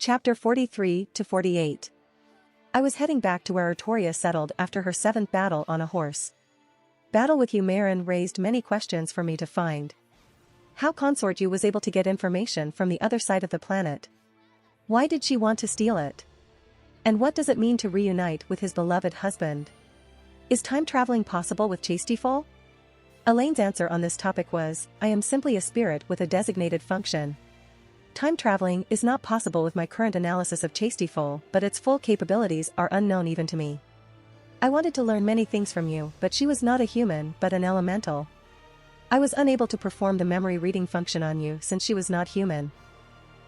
Chapter 43 to 48. I was heading back to where Arthurian settled after her 7th battle on a horse. Battle with Umarin raised many questions for me to find. How Consort U was able to get information from the other side of the planet. Why did she want to steal it? And what does it mean to reunite with his beloved husband? Is time traveling possible with Chastiefol? Elaine's answer on this topic was, I am simply a spirit with a designated function. Time traveling is not possible with my current analysis of Chastiefol, but its full capabilities are unknown even to me. I wanted to learn many things from you, but she was not a human but an elemental. I was unable to perform the memory reading function on you since she was not human.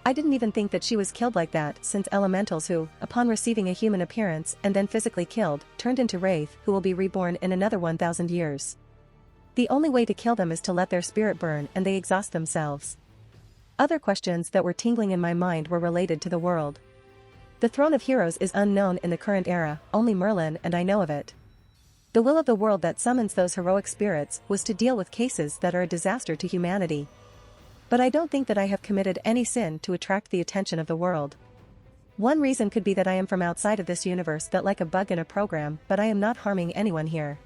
I didn't even think that she was killed like that since elementals who, upon receiving a human appearance and then physically killed, turned into wraith who will be reborn in another 1,000 years. The only way to kill them is to let their spirit burn and they exhaust themselves. Other questions that were tingling in my mind were related to the world. The throne of heroes is unknown in the current era, only Merlin and I know of it. The will of the world that summons those heroic spirits was to deal with cases that are a disaster to humanity. But I don't think that I have committed any sin to attract the attention of the world. One reason could be that I am from outside of this universe that like a bug in a program, but I am not harming anyone here.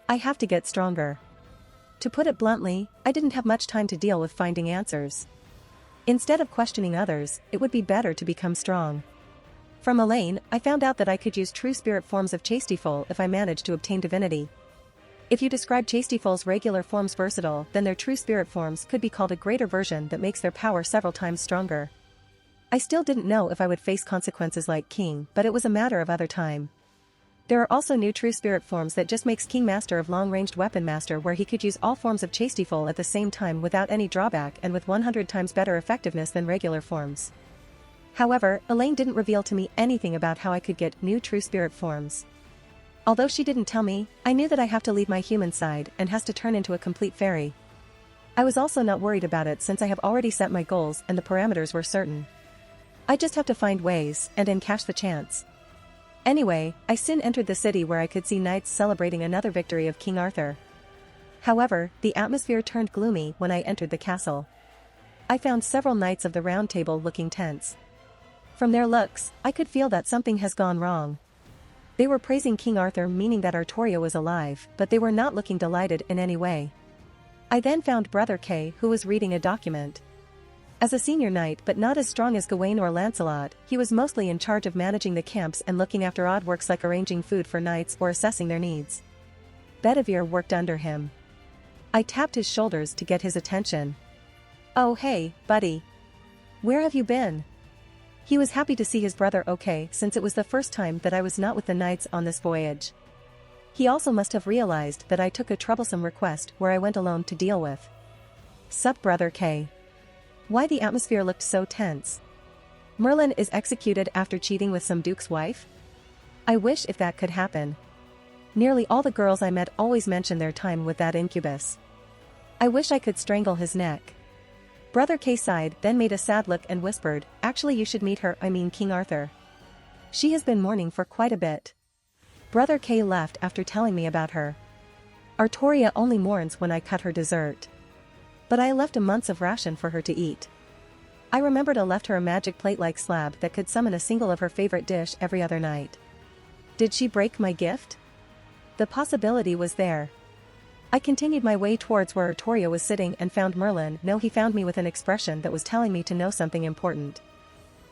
I have to get stronger. To put it bluntly, I didn't have much time to deal with finding answers. Instead of questioning others, it would be better to become strong. From Elaine, I found out that I could use true spirit forms of Chastiefol if I managed to obtain divinity. If you describe Chastiefol's regular forms versatile, then their true spirit forms could be called a greater version that makes their power several times stronger. I still didn't know if I would face consequences like King, but it was a matter of other time. There are also new true spirit forms that just makes King Master of Long-Ranged Weapon Master where he could use all forms of Chastiefol at the same time without any drawback and with 100 times better effectiveness than regular forms. However, Elaine didn't reveal to me anything about how I could get new true spirit forms. Although she didn't tell me, I knew that I have to leave my human side and has to turn into a complete fairy. I was also not worried about it since I have already set my goals and the parameters were certain. I just have to find ways and encash the chance. Anyway, I soon entered the city where I could see knights celebrating another victory of King Arthur. However, the atmosphere turned gloomy when I entered the castle. I found several knights of the Round Table looking tense. From their looks, I could feel that something has gone wrong. They were praising King Arthur, meaning that Arthurian was alive, but they were not looking delighted in any way. I then found Brother Kay, who was reading a document. As a senior knight but not as strong as Gawain or Lancelot, he was mostly in charge of managing the camps and looking after odd works like arranging food for knights or assessing their needs. Bedivere worked under him. I tapped his shoulders to get his attention. "Oh hey, buddy. Where have you been?" He was happy to see his brother okay since it was the first time that I was not with the knights on this voyage. He also must have realized that I took a troublesome request where I went alone to deal with. "Sup, Brother Kay. Why the atmosphere looked so tense? Merlin is executed after cheating with some duke's wife? I wish if that could happen. Nearly all the girls I met always mention their time with that incubus. I wish I could strangle his neck." Brother Kay sighed, then made a sad look and whispered, "Actually you should meet her, I mean King Arthur. She has been mourning for quite a bit." Brother Kay left after telling me about her. Arthurian only mourns when I cut her dessert. But I left a month's of ration for her to eat. I remembered I left her a magic plate-like slab that could summon a single of her favorite dish every other night. Did she break my gift? The possibility was there. I continued my way towards where Arthurian was sitting and found Merlin. No, he found me with an expression that was telling me to know something important.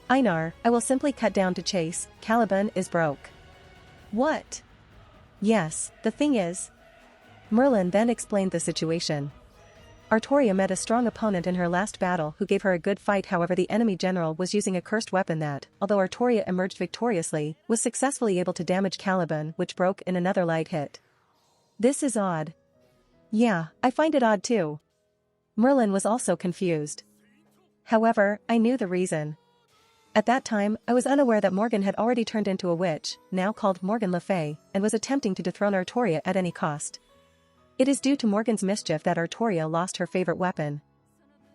"Einar, I will simply cut down to chase, Caliban is broke." "What?" "Yes, the thing is." Merlin then explained the situation. Arthurian met a strong opponent in her last battle who gave her a good fight, however the enemy general was using a cursed weapon that, although Arthurian emerged victoriously, was successfully able to damage Caliban, which broke in another light hit. "This is odd." "Yeah, I find it odd too." Merlin was also confused. However, I knew the reason. At that time, I was unaware that Morgan had already turned into a witch, now called Morgan Le Fay, and was attempting to dethrone Arthurian at any cost. It is due to Morgan's mischief that Arthurian lost her favorite weapon.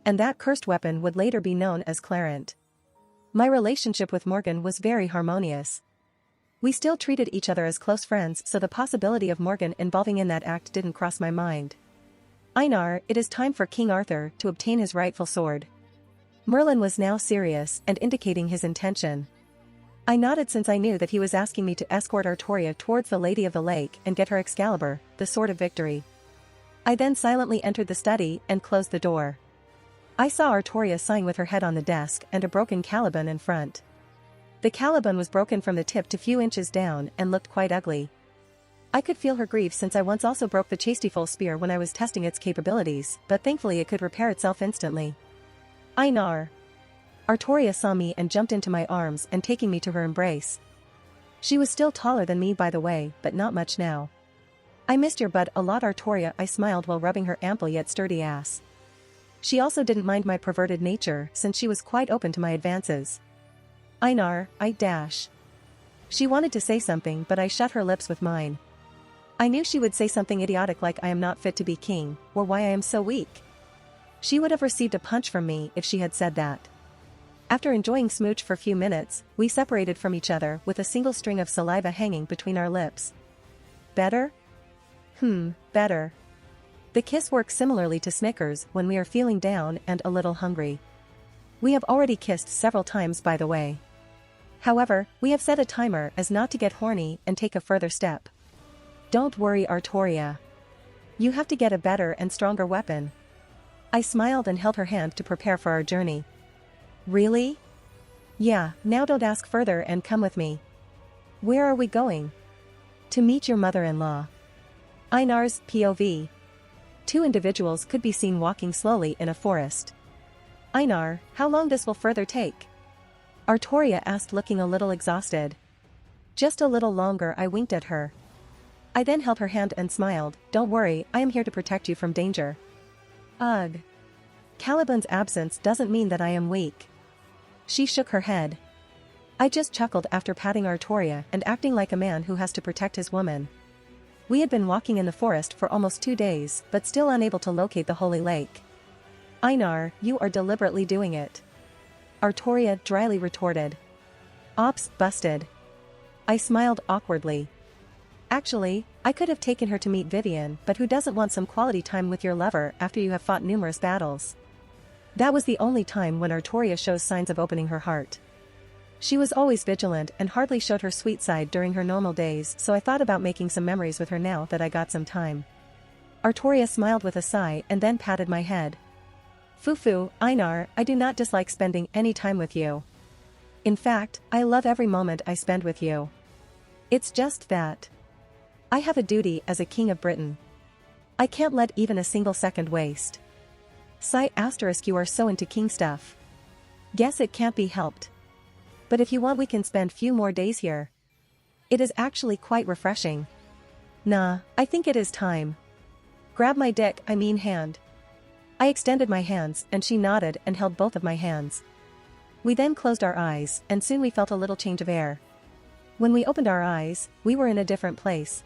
And that cursed weapon would later be known as Clarent. My relationship with Morgan was very harmonious. We still treated each other as close friends, so the possibility of Morgan involving in that act didn't cross my mind. "Einar, it is time for King Arthur to obtain his rightful sword." Merlin was now serious and indicating his intention. I nodded since I knew that he was asking me to escort Artoria towards the Lady of the Lake and get her Excalibur, the Sword of Victory. I then silently entered the study and closed the door. I saw Artoria sighing with her head on the desk and a broken caliban in front. The caliban was broken from the tip to few inches down and looked quite ugly. I could feel her grief since I once also broke the Chastiefol spear when I was testing its capabilities, but thankfully it could repair itself instantly. Einar. Artoria saw me and jumped into my arms and taking me to her embrace. She was still taller than me by the way, but not much now. I missed your butt a lot, Artoria, I smiled while rubbing her ample yet sturdy ass. She also didn't mind my perverted nature since she was quite open to my advances. Einar, I dash. She wanted to say something but I shut her lips with mine. I knew she would say something idiotic like I am not fit to be king, or why I am so weak. She would have received a punch from me if she had said that. After enjoying smooch for a few minutes, we separated from each other with a single string of saliva hanging between our lips. Better? Better. The kiss works similarly to Snickers when we are feeling down and a little hungry. We have already kissed several times by the way. However, we have set a timer as not to get horny and take a further step. Don't worry, Artoria. You have to get a better and stronger weapon. I smiled and held her hand to prepare for our journey. Really? Yeah, now don't ask further and come with me. Where are we going? To meet your mother-in-law. Einar's POV. Two individuals could be seen walking slowly in a forest. Einar, how long this will further take? Artoria asked, looking a little exhausted. Just a little longer, I winked at her. I then held her hand and smiled. Don't worry, I am here to protect you from danger. Ugh. Caliban's absence doesn't mean that I am weak. She shook her head. I just chuckled after patting Artoria and acting like a man who has to protect his woman. We had been walking in the forest for almost 2 days but still unable to locate the holy lake. Einar, you are deliberately doing it. Artoria dryly retorted. Ops busted. I smiled awkwardly. Actually, I could have taken her to meet Vivian, but who doesn't want some quality time with your lover after you have fought numerous battles? That was the only time when Artoria shows signs of opening her heart. She was always vigilant and hardly showed her sweet side during her normal days, so I thought about making some memories with her now that I got some time. Artoria smiled with a sigh and then patted my head. Fufu, Einar, I do not dislike spending any time with you. In fact, I love every moment I spend with you. It's just that I have a duty as a king of Britain. I can't let even a single second waste. Sigh asterisk, you are so into king stuff. Guess it can't be helped. But if you want we can spend few more days here. It is actually quite refreshing. Nah, I think it is time. Grab my dick, I mean hand. I extended my hands and she nodded and held both of my hands. We then closed our eyes and soon we felt a little change of air. When we opened our eyes, we were in a different place.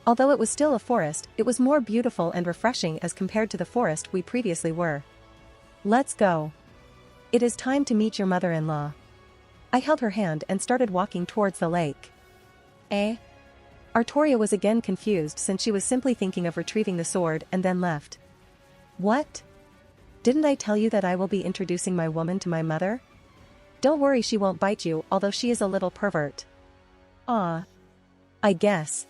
Although it was still a forest, it was more beautiful and refreshing as compared to the forest we previously were. Let's go. It is time to meet your mother-in-law. I held her hand and started walking towards the lake. Eh? Artoria was again confused since she was simply thinking of retrieving the sword and then left. What? Didn't I tell you that I will be introducing my woman to my mother? Don't worry, she won't bite you, although she is a little pervert. Ah. I guess.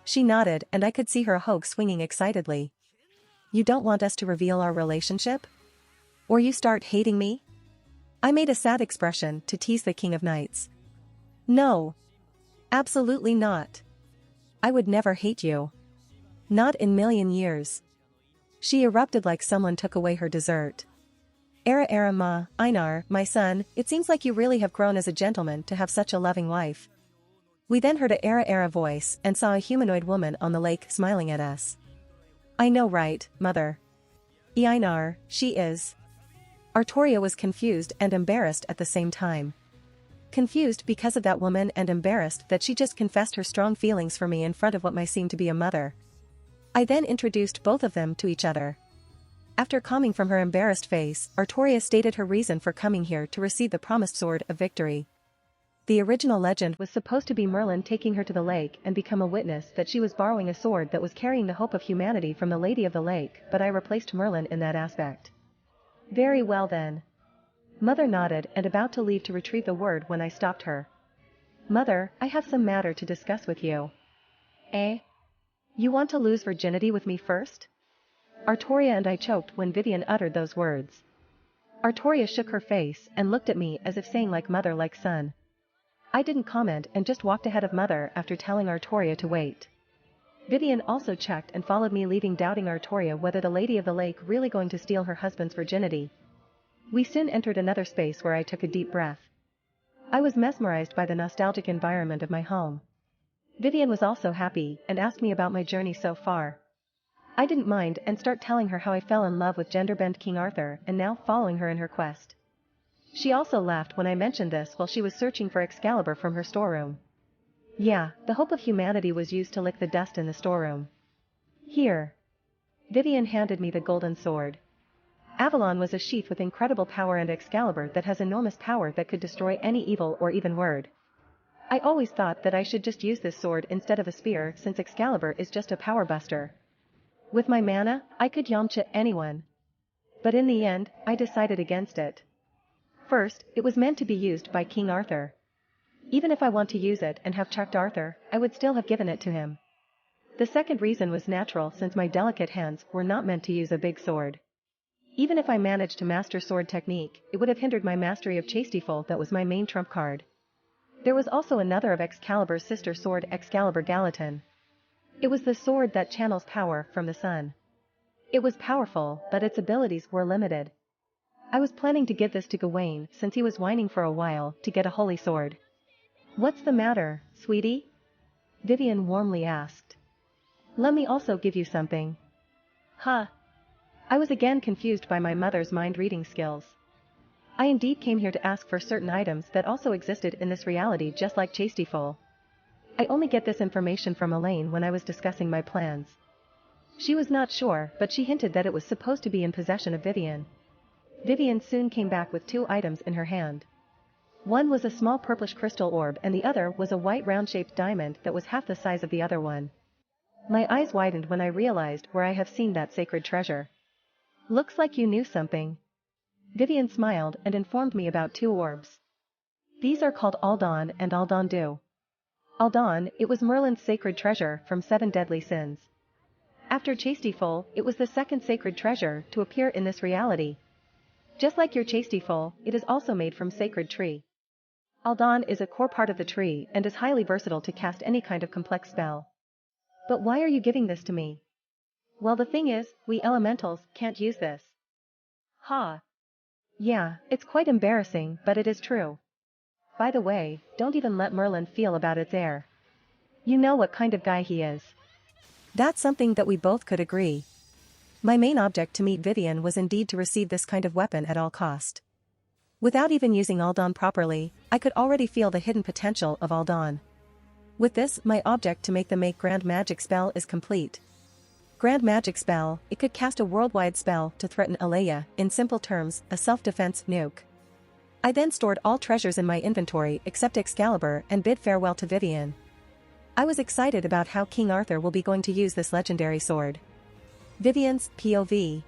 She nodded and I could see her hogue swinging excitedly. You don't want us to reveal our relationship? Or you start hating me? I made a sad expression to tease the King of Knights. No. Absolutely not. I would never hate you. Not in million years. She erupted like someone took away her dessert. Era ma, Einar, my son, it seems like you really have grown as a gentleman to have such a loving wife. We then heard a era voice and saw a humanoid woman on the lake smiling at us. I know, right, mother? Einar, she is. Artoria was confused and embarrassed at the same time. Confused because of that woman and embarrassed that she just confessed her strong feelings for me in front of what might seem to be a mother. I then introduced both of them to each other. After calming from her embarrassed face, Artoria stated her reason for coming here to receive the promised sword of victory. The original legend was supposed to be Merlin taking her to the lake and become a witness that she was borrowing a sword that was carrying the hope of humanity from the Lady of the Lake, but I replaced Merlin in that aspect. Very well then. Mother nodded and about to leave to retrieve the word when I stopped her. Mother, I have some matter to discuss with you. Eh? You want to lose virginity with me first? Artoria and I choked when Vivian uttered those words. Artoria shook her face and looked at me as if saying like mother like son. I didn't comment and just walked ahead of mother after telling Artoria to wait. Vivian also checked and followed me, leaving doubting Artoria whether the Lady of the Lake really going to steal her husband's virginity. We soon entered another space where I took a deep breath. I was mesmerized by the nostalgic environment of my home. Vivian was also happy and asked me about my journey so far. I didn't mind and start telling her how I fell in love with gender-bent King Arthur and now following her in her quest. She also laughed when I mentioned this while she was searching for Excalibur from her storeroom. Yeah, the hope of humanity was used to lick the dust in the storeroom. Here. Vivian handed me the golden sword. Avalon was a sheath with incredible power and Excalibur that has enormous power that could destroy any evil or even word. I always thought that I should just use this sword instead of a spear since Excalibur is just a power buster. With my mana, I could Yamcha anyone. But in the end, I decided against it. First, it was meant to be used by King Arthur. Even if I want to use it and have tracked Arthur, I would still have given it to him. The second reason was natural since my delicate hands were not meant to use a big sword. Even if I managed to master sword technique, it would have hindered my mastery of Chastiefol that was my main trump card. There was also another of Excalibur's sister sword, Excalibur Gallatin. It was the sword that channels power from the sun. It was powerful, but its abilities were limited. I was planning to give this to Gawain since he was whining for a while to get a holy sword. What's the matter, sweetie? Vivian warmly asked. Let me also give you something. Huh? I was again confused by my mother's mind-reading skills. I indeed came here to ask for certain items that also existed in this reality just like Chastiefol. I only get this information from Elaine when I was discussing my plans. She was not sure, but she hinted that it was supposed to be in possession of Vivian. Vivian soon came back with 2 items in her hand. One was a small purplish crystal orb and the other was a white round-shaped diamond that was half the size of the other one. My eyes widened when I realized where I have seen that sacred treasure. Looks like you knew something. Vivian smiled and informed me about 2 orbs. These are called Aldan and Aldan Du. Aldan, it was Merlin's sacred treasure from 7 deadly sins. After Chastiefol, it was the second sacred treasure to appear in this reality. Just like your Chastiefol, it is also made from sacred tree. Aldan is a core part of the tree and is highly versatile to cast any kind of complex spell. But why are you giving this to me? Well, the thing is, we elementals can't use this. Ha. Yeah, it's quite embarrassing, but it is true. By the way, don't even let Merlin feel about its air. You know what kind of guy he is. That's something that we both could agree. My main object to meet Vivian was indeed to receive this kind of weapon at all cost. Without even using Aldan properly, I could already feel the hidden potential of Aldan. With this, my object to make the Grand Magic spell is complete. Grand Magic spell, it could cast a worldwide spell to threaten Alea, in simple terms, a self-defense nuke. I then stored all treasures in my inventory except Excalibur and bid farewell to Vivian. I was excited about how King Arthur will be going to use this legendary sword. Vivian's POV.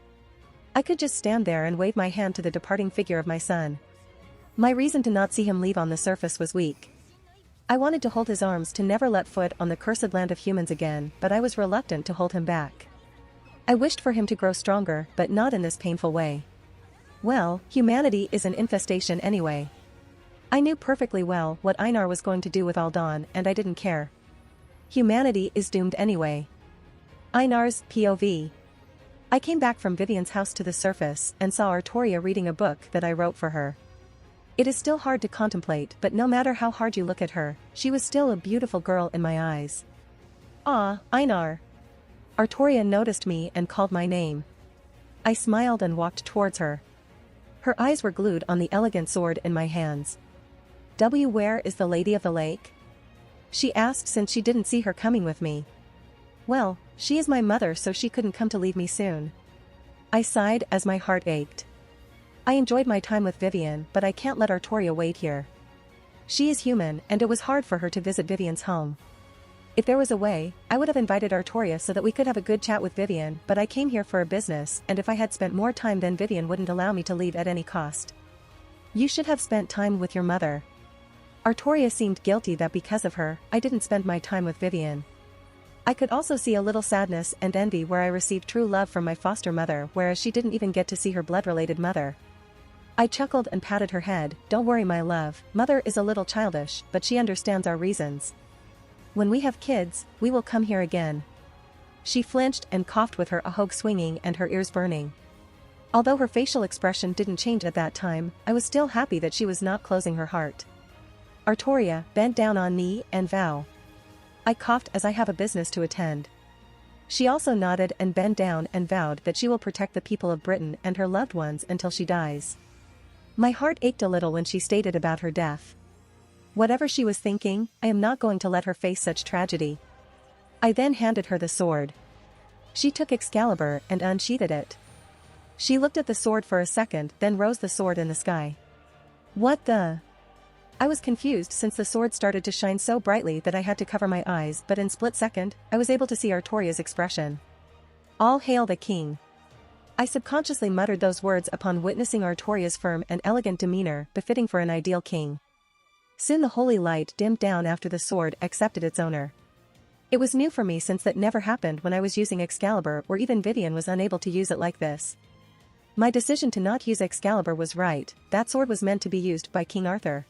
I could just stand there and wave my hand to the departing figure of my son. My reason to not see him leave on the surface was weak. I wanted to hold his arms to never let foot on the cursed land of humans again, but I was reluctant to hold him back. I wished for him to grow stronger, but not in this painful way. Well, humanity is an infestation anyway. I knew perfectly well what Einar was going to do with Aldan, and I didn't care. Humanity is doomed anyway. Einar's POV. I came back from Vivian's house to the surface and saw Artoria reading a book that I wrote for her. It is still hard to contemplate, but no matter how hard you look at her, she was still a beautiful girl in my eyes. Ah, Einar. Artoria noticed me and called my name. I smiled and walked towards her. Her eyes were glued on the elegant sword in my hands. Where is the Lady of the Lake? She asked since she didn't see her coming with me. Well, she is my mother, so she couldn't come to leave me soon. I sighed as my heart ached. I enjoyed my time with Vivian, but I can't let Artoria wait here. She is human and it was hard for her to visit Vivian's home. If there was a way, I would have invited Artoria so that we could have a good chat with Vivian, but I came here for a business and if I had spent more time then Vivian wouldn't allow me to leave at any cost. You should have spent time with your mother. Artoria seemed guilty that because of her, I didn't spend my time with Vivian. I could also see a little sadness and envy where I received true love from my foster mother, whereas she didn't even get to see her blood-related mother. I chuckled and patted her head. Don't worry, my love, mother is a little childish, but she understands our reasons. When we have kids, we will come here again. She flinched and coughed with her ahog swinging and her ears burning. Although her facial expression didn't change at that time, I was still happy that she was not closing her heart. Artoria bent down on knee and vow. I coughed as I have a business to attend. She also nodded and bent down and vowed that she will protect the people of Britain and her loved ones until she dies. My heart ached a little when she stated about her death. Whatever she was thinking, I am not going to let her face such tragedy. I then handed her the sword. She took Excalibur and unsheathed it. She looked at the sword for a second, then rose the sword in the sky. What the? I was confused since the sword started to shine so brightly that I had to cover my eyes, but in split second, I was able to see Artoria's expression. All hail the king. I subconsciously muttered those words upon witnessing Artoria's firm and elegant demeanor befitting for an ideal king. Soon the holy light dimmed down after the sword accepted its owner. It was new for me since that never happened when I was using Excalibur, or even Vivian was unable to use it like this. My decision to not use Excalibur was right. That sword was meant to be used by King Arthur.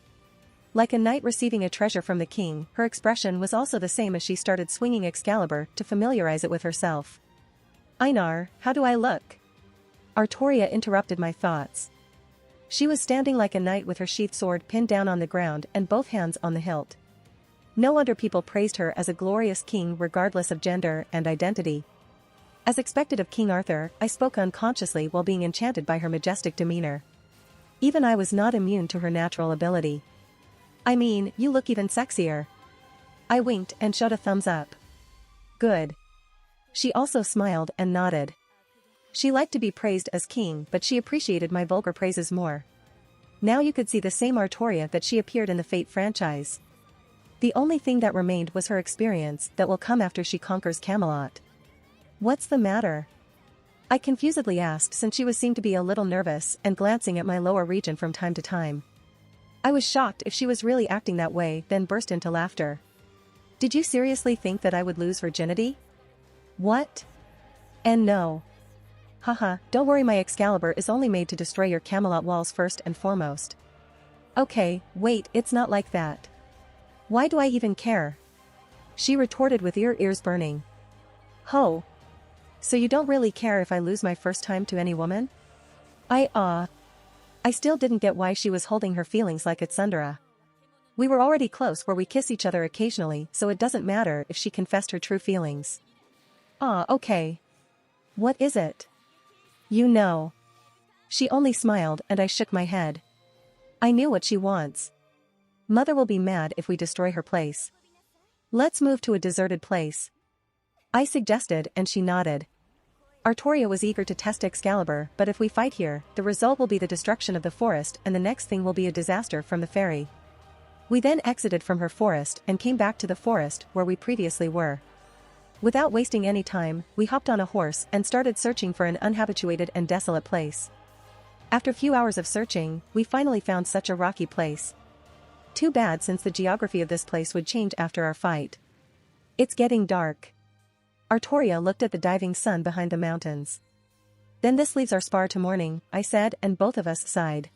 Like a knight receiving a treasure from the king, her expression was also the same as she started swinging Excalibur to familiarize it with herself. Einar, how do I look? Artoria interrupted my thoughts. She was standing like a knight with her sheathed sword pinned down on the ground and both hands on the hilt. No wonder people praised her as a glorious king regardless of gender and identity. As expected of King Arthur, I spoke unconsciously while being enchanted by her majestic demeanor. Even I was not immune to her natural ability. I mean, you look even sexier. I winked and showed a thumbs up. Good. She also smiled and nodded. She liked to be praised as king, but she appreciated my vulgar praises more. Now you could see the same Artoria that she appeared in the Fate franchise. The only thing that remained was her experience that will come after she conquers Camelot. What's the matter? I confusedly asked since she seemed to be a little nervous and glancing at my lower region from time to time. I was shocked if she was really acting that way, then burst into laughter. Did you seriously think that I would lose virginity? What? And no. Haha, don't worry, my Excalibur is only made to destroy your Camelot walls first and foremost. Okay, wait, it's not like that. Why do I even care? She retorted with ears burning. Ho! So you don't really care if I lose my first time to any woman? I still didn't get why she was holding her feelings like it's Sundara. We were already close where we kiss each other occasionally, so it doesn't matter if she confessed her true feelings. Okay. What is it? You know. She only smiled and I shook my head. I knew what she wants. Mother will be mad if we destroy her place. Let's move to a deserted place. I suggested and she nodded. Artoria was eager to test Excalibur, but if we fight here, the result will be the destruction of the forest and the next thing will be a disaster from the ferry. We then exited from her forest and came back to the forest where we previously were. Without wasting any time, we hopped on a horse and started searching for an unhabituated and desolate place. After a few hours of searching, we finally found such a rocky place. Too bad since the geography of this place would change after our fight. It's getting dark. Artoria looked at the diving sun behind the mountains. Then this leaves our spar to morning, I said, and both of us sighed.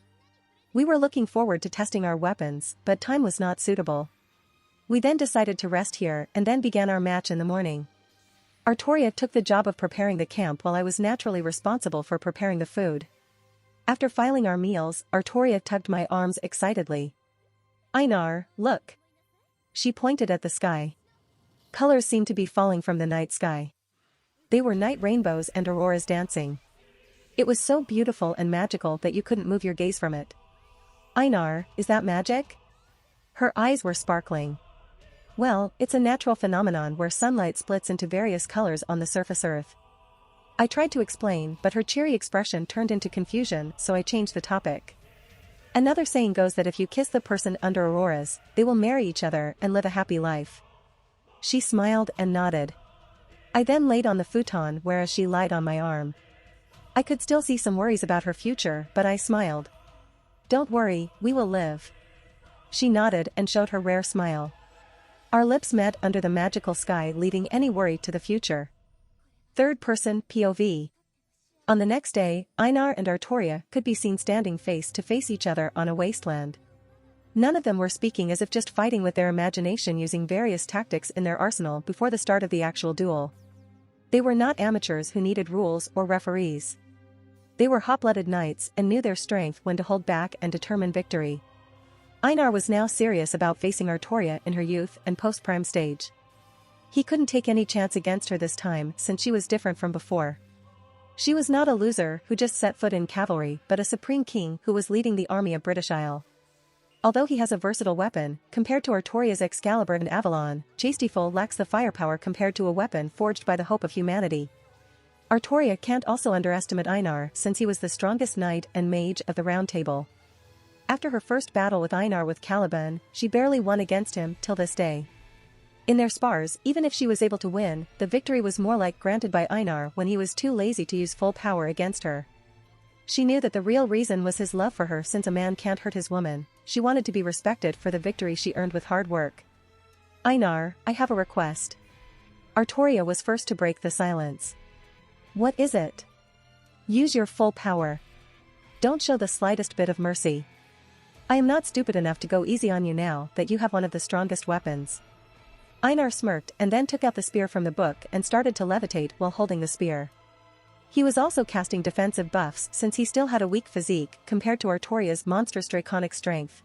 We were looking forward to testing our weapons, but time was not suitable. We then decided to rest here and then began our match in the morning. Artoria took the job of preparing the camp while I was naturally responsible for preparing the food. After filing our meals, Artoria tugged my arms excitedly. Einar, look. She pointed at the sky. Colors seemed to be falling from the night sky. They were night rainbows and auroras dancing. It was so beautiful and magical that you couldn't move your gaze from it. Einar, is that magic? Her eyes were sparkling. Well, it's a natural phenomenon where sunlight splits into various colors on the surface Earth. I tried to explain, but her cheery expression turned into confusion, so I changed the topic. Another saying goes that if you kiss the person under auroras, they will marry each other and live a happy life. She smiled and nodded. I then laid on the futon whereas she lied on my arm. I could still see some worries about her future, but I smiled. Don't worry, we will live. She nodded and showed her rare smile. Our lips met under the magical sky, leaving any worry to the future. Third person POV. On the next day, Einar and Artoria could be seen standing face to face each other on a wasteland. None of them were speaking, as if just fighting with their imagination, using various tactics in their arsenal before the start of the actual duel. They were not amateurs who needed rules or referees. They were hot-blooded knights and knew their strength when to hold back and determine victory. Einar was now serious about facing Artoria in her youth and post-prime stage. He couldn't take any chance against her this time, since she was different from before. She was not a loser who just set foot in cavalry, but a supreme king who was leading the army of British Isle. Although he has a versatile weapon, compared to Artoria's Excalibur and Avalon, Chastiefol lacks the firepower compared to a weapon forged by the hope of humanity. Artoria can't also underestimate Einar, since he was the strongest knight and mage of the Round Table. After her first battle with Einar with Caliban, she barely won against him till this day. In their spars, even if she was able to win, the victory was more like granted by Einar when he was too lazy to use full power against her. She knew that the real reason was his love for her, since a man can't hurt his woman. She wanted to be respected for the victory she earned with hard work. Einar, I have a request. Artoria was first to break the silence. What is it? Use your full power. Don't show the slightest bit of mercy. I am not stupid enough to go easy on you now that you have one of the strongest weapons. Einar smirked and then took out the spear from the book and started to levitate while holding the spear. He was also casting defensive buffs, since he still had a weak physique compared to Artoria's monstrous draconic strength.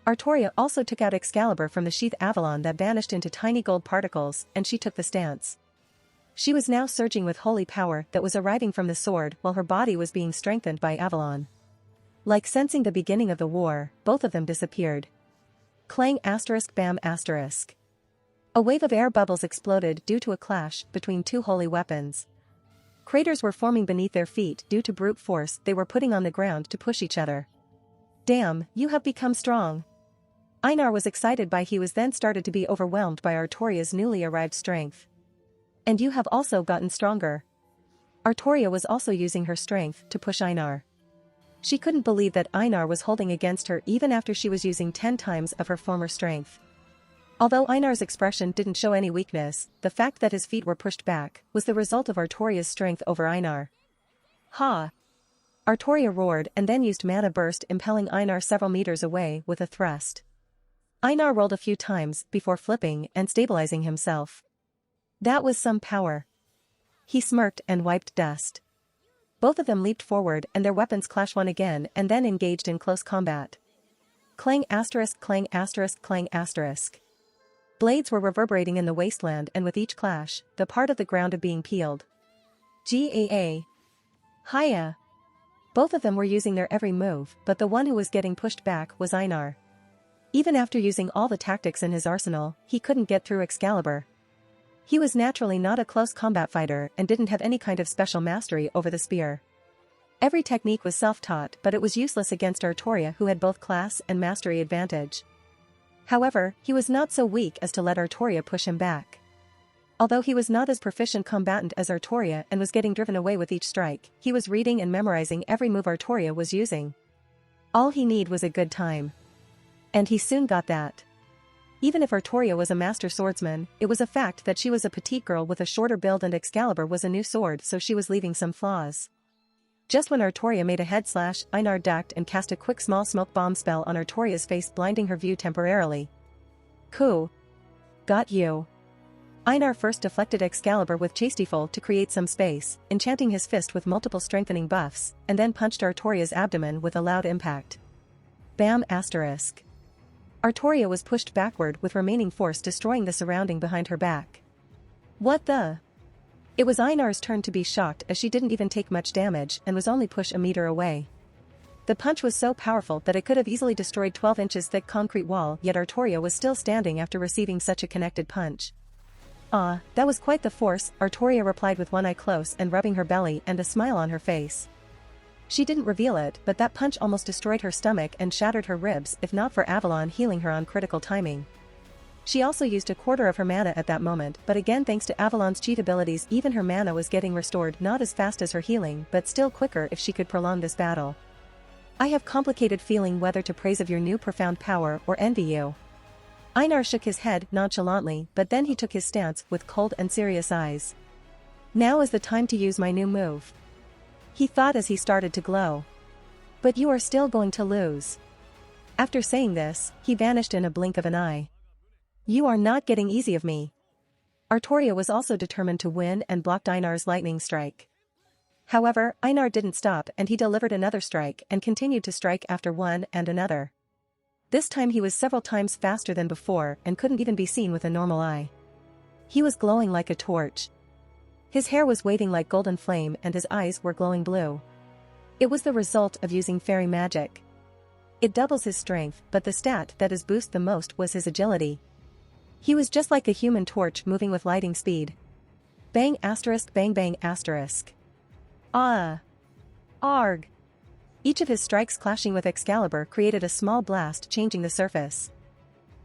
Artoria also took out Excalibur from the sheath Avalon that vanished into tiny gold particles, and she took the stance. She was now surging with holy power that was arriving from the sword while her body was being strengthened by Avalon. Like sensing the beginning of the war, both of them disappeared. Clang ** bam **. A wave of air bubbles exploded due to a clash between two holy weapons. Craters were forming beneath their feet due to brute force they were putting on the ground to push each other. Damn, you have become strong. Einar was excited by he was then started to be overwhelmed by Artoria's newly arrived strength. And you have also gotten stronger. Artoria was also using her strength to push Einar. She couldn't believe that Einar was holding against her even after she was using 10 times of her former strength. Although Einar's expression didn't show any weakness, the fact that his feet were pushed back was the result of Artoria's strength over Einar. Ha! Artoria roared and then used mana burst, impelling Einar several meters away with a thrust. Einar rolled a few times before flipping and stabilizing himself. That was some power. He smirked and wiped dust. Both of them leaped forward and their weapons clashed one again and then engaged in close combat. Clang ** clang ** clang **. Blades were reverberating in the wasteland, and with each clash, the part of the ground of being peeled. Gaa. Hiya. Both of them were using their every move, but the one who was getting pushed back was Einar. Even after using all the tactics in his arsenal, he couldn't get through Excalibur. He was naturally not a close combat fighter and didn't have any kind of special mastery over the spear. Every technique was self-taught, but it was useless against Artoria, who had both class and mastery advantage. However, he was not so weak as to let Artoria push him back. Although he was not as proficient combatant as Artoria and was getting driven away with each strike, he was reading and memorizing every move Artoria was using. All he needed was a good time. And he soon got that. Even if Artoria was a master swordsman, it was a fact that she was a petite girl with a shorter build and Excalibur was a new sword, so she was leaving some flaws. Just when Artoria made a head slash, Einar ducked and cast a quick small smoke bomb spell on Artoria's face, blinding her view temporarily. Cool. Got you. Einar first deflected Excalibur with Chastiefol to create some space, enchanting his fist with multiple strengthening buffs, and then punched Artoria's abdomen with a loud impact. Bam **. Artoria was pushed backward with remaining force destroying the surrounding behind her back. What the? It was Einar's turn to be shocked, as she didn't even take much damage and was only pushed a meter away. The punch was so powerful that it could have easily destroyed 12 inches thick concrete wall, yet Artoria was still standing after receiving such a connected punch. Ah, that was quite the force, Artoria replied with one eye close and rubbing her belly and a smile on her face. She didn't reveal it, but that punch almost destroyed her stomach and shattered her ribs if not for Avalon healing her on critical timing. She also used a quarter of her mana at that moment, but again thanks to Avalon's cheat abilities even her mana was getting restored, not as fast as her healing but still quicker if she could prolong this battle. I have complicated feeling whether to praise of your new profound power or envy you. Einar shook his head nonchalantly, but then he took his stance with cold and serious eyes. Now is the time to use my new move, he thought as he started to glow. But you are still going to lose. After saying this, he vanished in a blink of an eye. You are not getting easy of me. Artoria was also determined to win and blocked Einar's lightning strike. However, Einar didn't stop and he delivered another strike and continued to strike after one and another. This time he was several times faster than before and couldn't even be seen with a normal eye. He was glowing like a torch. His hair was waving like golden flame and his eyes were glowing blue. It was the result of using fairy magic. It doubles his strength, but the stat that is boost the most was his agility. He was just like a human torch moving with lightning speed. Bang asterisk bang bang asterisk. Ah. Arg. Each of his strikes clashing with Excalibur created a small blast changing the surface.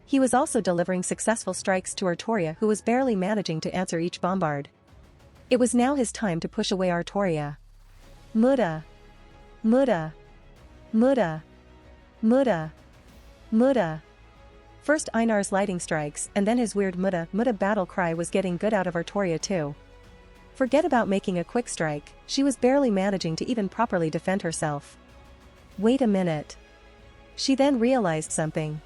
He was also delivering successful strikes to Artoria, who was barely managing to answer each bombard. It was now his time to push away Artoria. Muda. Muda. Muda. Muda. Muda. First Einar's lighting strikes and then his weird Muda battle cry was getting good out of Artoria too. Forget about making a quick strike, she was barely managing to even properly defend herself. Wait a minute. She then realized something.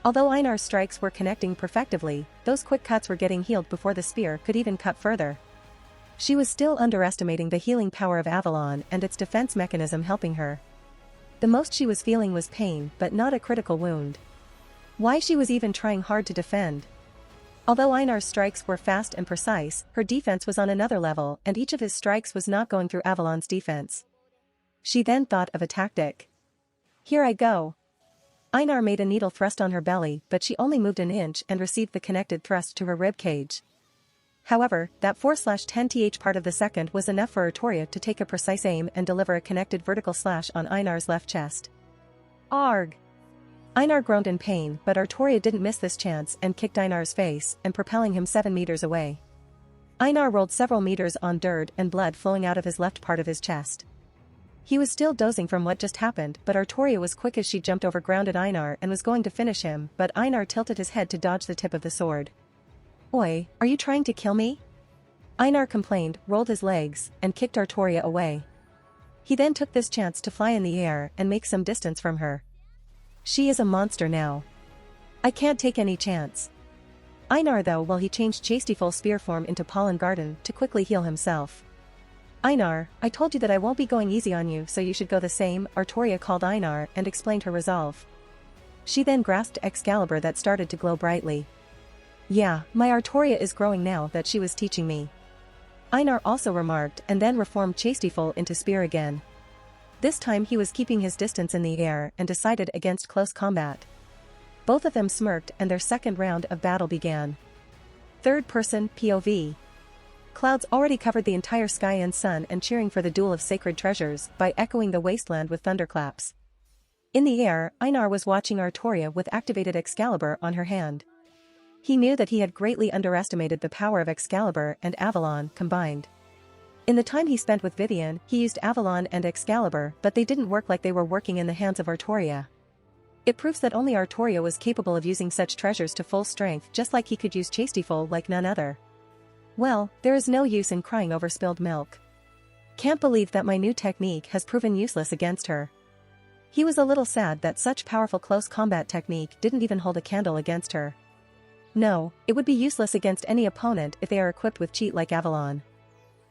Although Einar's strikes were connecting perfectly, those quick cuts were getting healed before the spear could even cut further. She was still underestimating the healing power of Avalon and its defense mechanism helping her. The most she was feeling was pain, but not a critical wound. Why she was even trying hard to defend? Although Einar's strikes were fast and precise, her defense was on another level and each of his strikes was not going through Avalon's defense. She then thought of a tactic. Here I go. Einar made a needle thrust on her belly, but she only moved an inch and received the connected thrust to her rib cage. However, that 4/10th part of the second was enough for Artoria to take a precise aim and deliver a connected vertical slash on Einar's left chest. Arg! Einar groaned in pain, but Artoria didn't miss this chance and kicked Einar's face and propelling him 7 meters away. Einar rolled several meters on dirt and blood flowing out of his left part of his chest. He was still dozing from what just happened, but Artoria was quick as she jumped over grounded Einar and was going to finish him, but Einar tilted his head to dodge the tip of the sword. Oi, are you trying to kill me? Einar complained, rolled his legs, and kicked Artoria away. He then took this chance to fly in the air and make some distance from her. She is a monster now. I can't take any chance. Einar though, while he changed Chastiefol spear form into Pollen Garden to quickly heal himself. Einar, I told you that I won't be going easy on you, so you should go the same, Artoria called Einar and explained her resolve. She then grasped Excalibur that started to glow brightly. Yeah, my Artoria is growing now that she was teaching me. Einar also remarked and then reformed Chastiefol into spear again. This time he was keeping his distance in the air and decided against close combat. Both of them smirked and their second round of battle began. Third person POV. Clouds already covered the entire sky and sun and cheering for the duel of sacred treasures by echoing the wasteland with thunderclaps. In the air, Einar was watching Artoria with activated Excalibur on her hand. He knew that he had greatly underestimated the power of Excalibur and Avalon combined. In the time he spent with Vivian, he used Avalon and Excalibur, but they didn't work like they were working in the hands of Artoria. It proves that only Artoria was capable of using such treasures to full strength, just like he could use Chastiefol like none other. Well, there is no use in crying over spilled milk. Can't believe that my new technique has proven useless against her. He was a little sad that such powerful close combat technique didn't even hold a candle against her. No, it would be useless against any opponent if they are equipped with cheat like Avalon.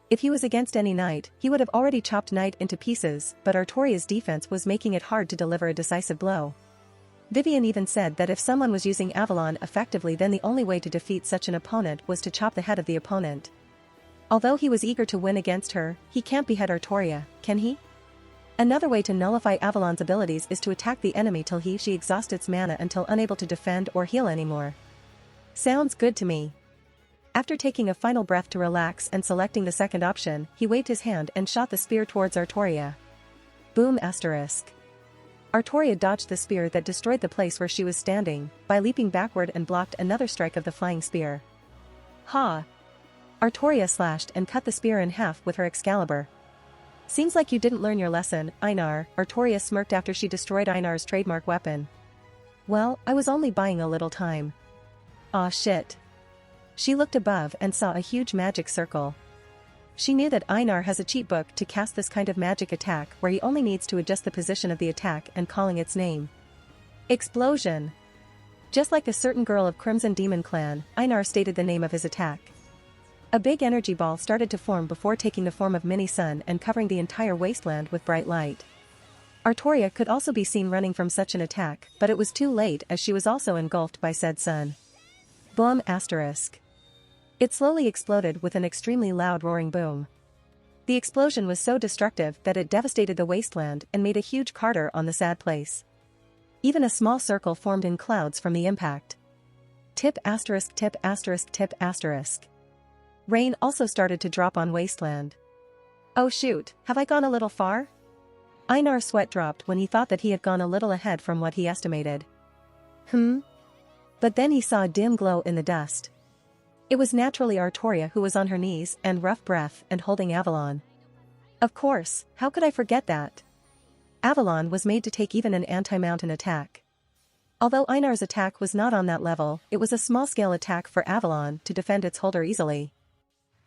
If he was against any knight, he would have already chopped knight into pieces, but Artoria's defense was making it hard to deliver a decisive blow. Vivian even said that if someone was using Avalon effectively, then the only way to defeat such an opponent was to chop the head of the opponent. Although he was eager to win against her, he can't behead Artoria, can he? Another way to nullify Avalon's abilities is to attack the enemy till she exhausts its mana until unable to defend or heal anymore. Sounds good to me. After taking a final breath to relax and selecting the second option, he waved his hand and shot the spear towards Artoria. Boom asterisk. Artoria dodged the spear that destroyed the place where she was standing, by leaping backward and blocked another strike of the flying spear. Ha! Artoria slashed and cut the spear in half with her Excalibur. Seems like you didn't learn your lesson, Einar, Artoria smirked after she destroyed Einar's trademark weapon. Well, I was only buying a little time. Aw shit. She looked above and saw a huge magic circle. She knew that Einar has a cheat book to cast this kind of magic attack where he only needs to adjust the position of the attack and calling its name. Explosion! Just like a certain girl of Crimson Demon Clan, Einar stated the name of his attack. A big energy ball started to form before taking the form of mini-sun and covering the entire wasteland with bright light. Artoria could also be seen running from such an attack, but it was too late as she was also engulfed by said sun. Boom asterisk. It slowly exploded with an extremely loud roaring boom. The explosion was so destructive that it devastated the wasteland and made a huge crater on the sad place. Even a small circle formed in clouds from the impact. Tip asterisk tip asterisk tip asterisk. Rain also started to drop on wasteland. Oh shoot, have I gone a little far? Einar's sweat dropped when he thought that he had gone a little ahead from what he estimated. But then he saw a dim glow in the dust. It was naturally Artoria who was on her knees and rough breath and holding Avalon. Of course, how could I forget that? Avalon was made to take even an anti-mountain attack. Although Einar's attack was not on that level, it was a small-scale attack for Avalon to defend its holder easily.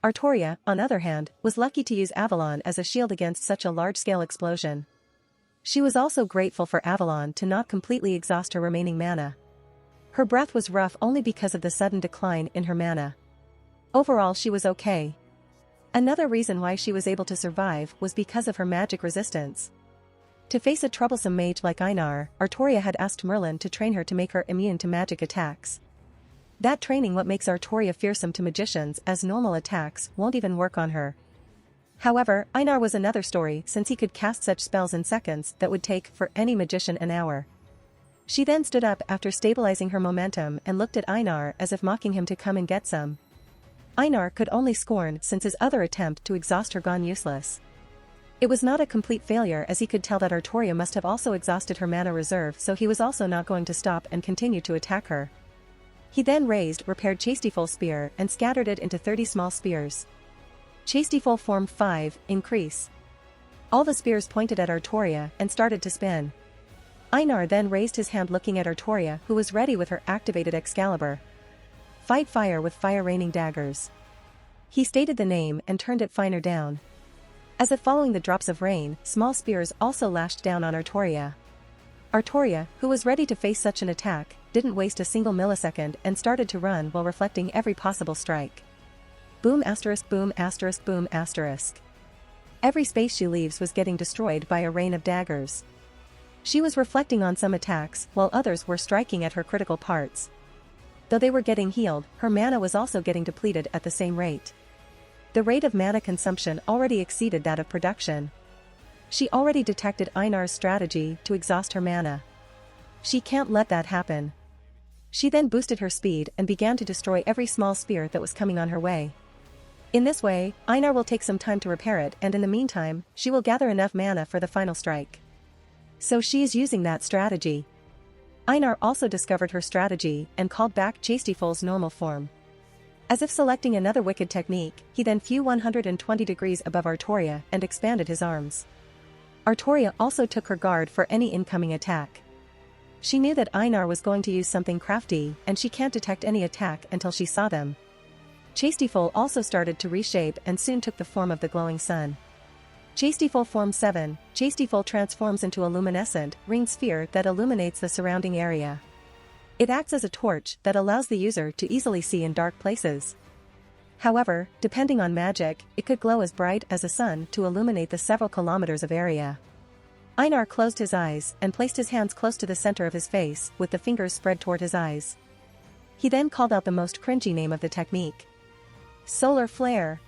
Artoria, on the other hand, was lucky to use Avalon as a shield against such a large-scale explosion. She was also grateful for Avalon to not completely exhaust her remaining mana. Her breath was rough only because of the sudden decline in her mana. Overall she was okay. Another reason why she was able to survive was because of her magic resistance. To face a troublesome mage like Einar, Artoria had asked Merlin to train her to make her immune to magic attacks. That training what makes Artoria fearsome to magicians as normal attacks won't even work on her. However, Einar was another story since he could cast such spells in seconds that would take for any magician an hour. She then stood up after stabilizing her momentum and looked at Einar as if mocking him to come and get some. Einar could only scorn since his other attempt to exhaust her gone useless. It was not a complete failure as he could tell that Artoria must have also exhausted her mana reserve, so he was also not going to stop and continue to attack her. He then repaired Chastiefol spear and scattered it into 30 small spears. Chastiefol formed 5, increase. All the spears pointed at Artoria and started to spin. Einar then raised his hand looking at Artoria who was ready with her activated Excalibur. Fight fire with fire raining daggers. He stated the name and turned it finer down. As if following the drops of rain, small spears also lashed down on Artoria. Artoria, who was ready to face such an attack, didn't waste a single millisecond and started to run while reflecting every possible strike. Boom asterisk boom asterisk boom asterisk. Every space she leaves was getting destroyed by a rain of daggers. She was reflecting on some attacks while others were striking at her critical parts. Though they were getting healed, her mana was also getting depleted at the same rate. The rate of mana consumption already exceeded that of production. She already detected Einar's strategy to exhaust her mana. She can't let that happen. She then boosted her speed and began to destroy every small spear that was coming on her way. In this way, Einar will take some time to repair it, and in the meantime, she will gather enough mana for the final strike. So she is using that strategy. Einar also discovered her strategy and called back Chastiefol's normal form. As if selecting another wicked technique, he then flew 120 degrees above Artoria and expanded his arms. Artoria also took her guard for any incoming attack. She knew that Einar was going to use something crafty, and she can't detect any attack until she saw them. Chastiefol also started to reshape and soon took the form of the glowing sun. Chastiefol Form 7, Chastiefol transforms into a luminescent, ringed sphere that illuminates the surrounding area. It acts as a torch that allows the user to easily see in dark places. However, depending on magic, it could glow as bright as a sun to illuminate the several kilometers of area. Einar closed his eyes and placed his hands close to the center of his face with the fingers spread toward his eyes. He then called out the most cringy name of the technique. Solar Flare.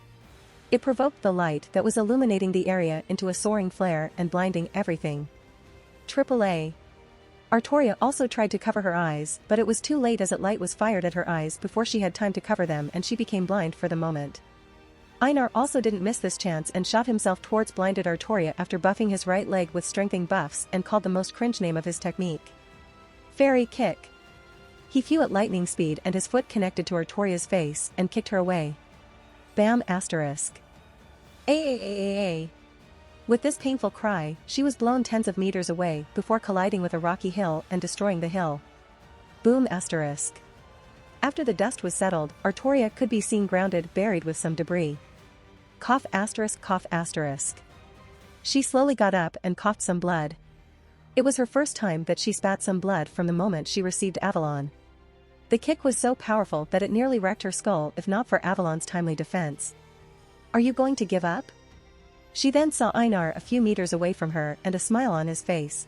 It provoked the light that was illuminating the area into a soaring flare and blinding everything. AAA. Artoria also tried to cover her eyes, but it was too late as light was fired at her eyes before she had time to cover them and she became blind for the moment. Einar also didn't miss this chance and shot himself towards blinded Artoria after buffing his right leg with strengthening buffs and called the most cringe name of his technique. Fairy Kick. He flew at lightning speed and his foot connected to Artoria's face and kicked her away. Bam asterisk. With this painful cry, she was blown tens of meters away before colliding with a rocky hill and destroying the hill. Boom asterisk. After the dust was settled, Artoria could be seen grounded, buried with some debris. Cough asterisk, cough asterisk. She slowly got up and coughed some blood. It was her first time that she spat some blood from the moment she received Avalon. The kick was so powerful that it nearly wrecked her skull if not for Avalon's timely defense. Are you going to give up? She then saw Einar a few meters away from her and a smile on his face.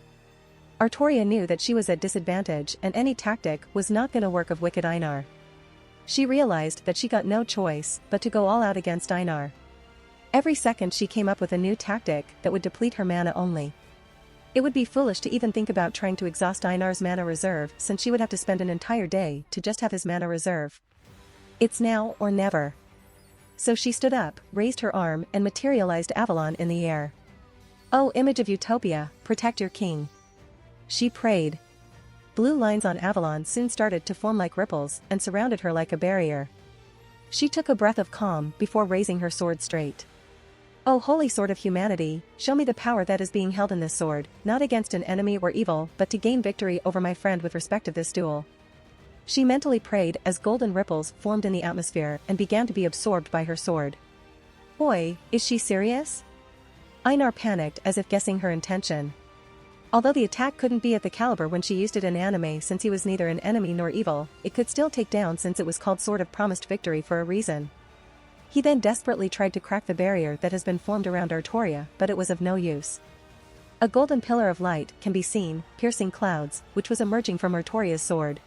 Artoria knew that she was at disadvantage and any tactic was not gonna work of wicked Einar. She realized that she got no choice but to go all out against Einar. Every second she came up with a new tactic that would deplete her mana only. It would be foolish to even think about trying to exhaust Einar's mana reserve since she would have to spend an entire day to just have his mana reserve. It's now or never. So she stood up, raised her arm and materialized Avalon in the air. Oh, image of Utopia, protect your king. She prayed. Blue lines on Avalon soon started to form like ripples and surrounded her like a barrier. She took a breath of calm before raising her sword straight. Oh, holy sword of humanity, show me the power that is being held in this sword, not against an enemy or evil but to gain victory over my friend with respect of this duel. She mentally prayed as golden ripples formed in the atmosphere and began to be absorbed by her sword. Boy, is she serious? Einar panicked as if guessing her intention. Although the attack couldn't be at the caliber when she used it in anime since he was neither an enemy nor evil, it could still take down since it was called Sword of Promised Victory for a reason. He then desperately tried to crack the barrier that has been formed around Artoria, but it was of no use. A golden pillar of light can be seen, piercing clouds, which was emerging from Artoria's sword.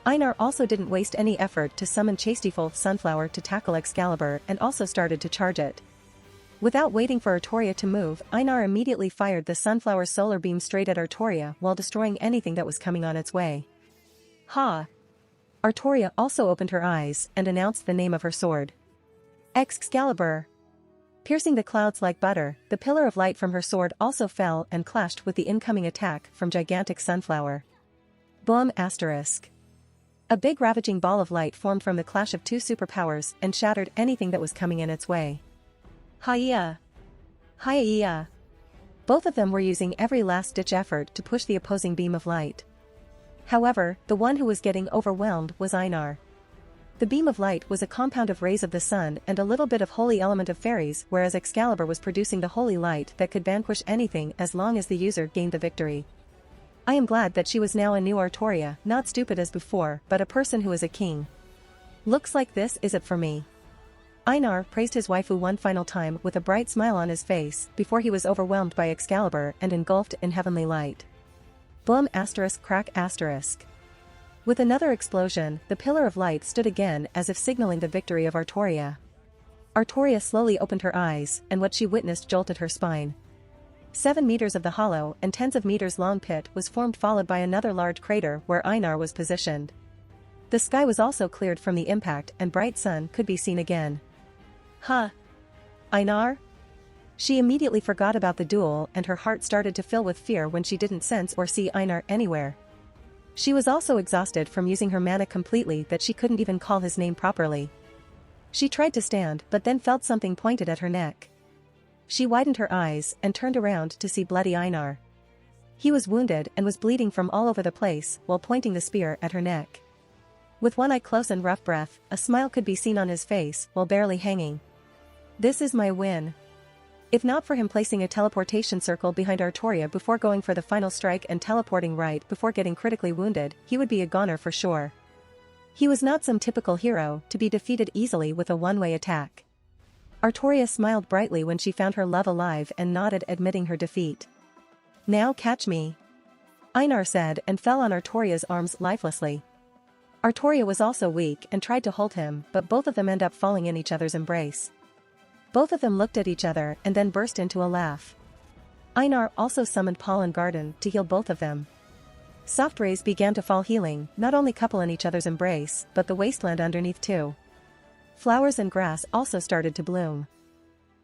Einar also didn't waste any effort to summon Chastiefol Sunflower to tackle Excalibur and also started to charge it. Without waiting for Artoria to move, Einar immediately fired the Sunflower solar beam straight at Artoria while destroying anything that was coming on its way. Ha! Artoria also opened her eyes and announced the name of her sword. Excalibur. Piercing the clouds like butter, the pillar of light from her sword also fell and clashed with the incoming attack from gigantic Sunflower. Boom asterisk. A big ravaging ball of light formed from the clash of two superpowers and shattered anything that was coming in its way. Hiya! Hiya! Both of them were using every last-ditch effort to push the opposing beam of light. However, the one who was getting overwhelmed was Einar. The beam of light was a compound of rays of the sun and a little bit of holy element of fairies, whereas Excalibur was producing the holy light that could vanquish anything as long as the user gained the victory. I am glad that she was now a new Artoria, not stupid as before, but a person who is a king. Looks like this is it for me. Einar praised his waifu one final time with a bright smile on his face before he was overwhelmed by Excalibur and engulfed in heavenly light. Boom asterisk crack asterisk. With another explosion, the pillar of light stood again as if signaling the victory of Artoria. Artoria slowly opened her eyes, and what she witnessed jolted her spine. 7 meters of the hollow and tens of meters long pit was formed, followed by another large crater where Einar was positioned. The sky was also cleared from the impact and bright sun could be seen again. Huh? Einar? She immediately forgot about the duel and her heart started to fill with fear when she didn't sense or see Einar anywhere. She was also exhausted from using her mana completely that she couldn't even call his name properly. She tried to stand but then felt something pointed at her neck. She widened her eyes and turned around to see bloody Einar. He was wounded and was bleeding from all over the place while pointing the spear at her neck. With one eye closed and rough breath, a smile could be seen on his face while barely hanging. This is my win. If not for him placing a teleportation circle behind Artoria before going for the final strike and teleporting right before getting critically wounded, he would be a goner for sure. He was not some typical hero to be defeated easily with a one-way attack. Artoria smiled brightly when she found her love alive and nodded, admitting her defeat. Now catch me, Einar said and fell on Artoria's arms lifelessly. Artoria was also weak and tried to hold him, but both of them end up falling in each other's embrace. Both of them looked at each other and then burst into a laugh. Einar also summoned Pollen Garden to heal both of them. Soft rays began to fall, healing not only couple in each other's embrace but the wasteland underneath too. Flowers and grass also started to bloom.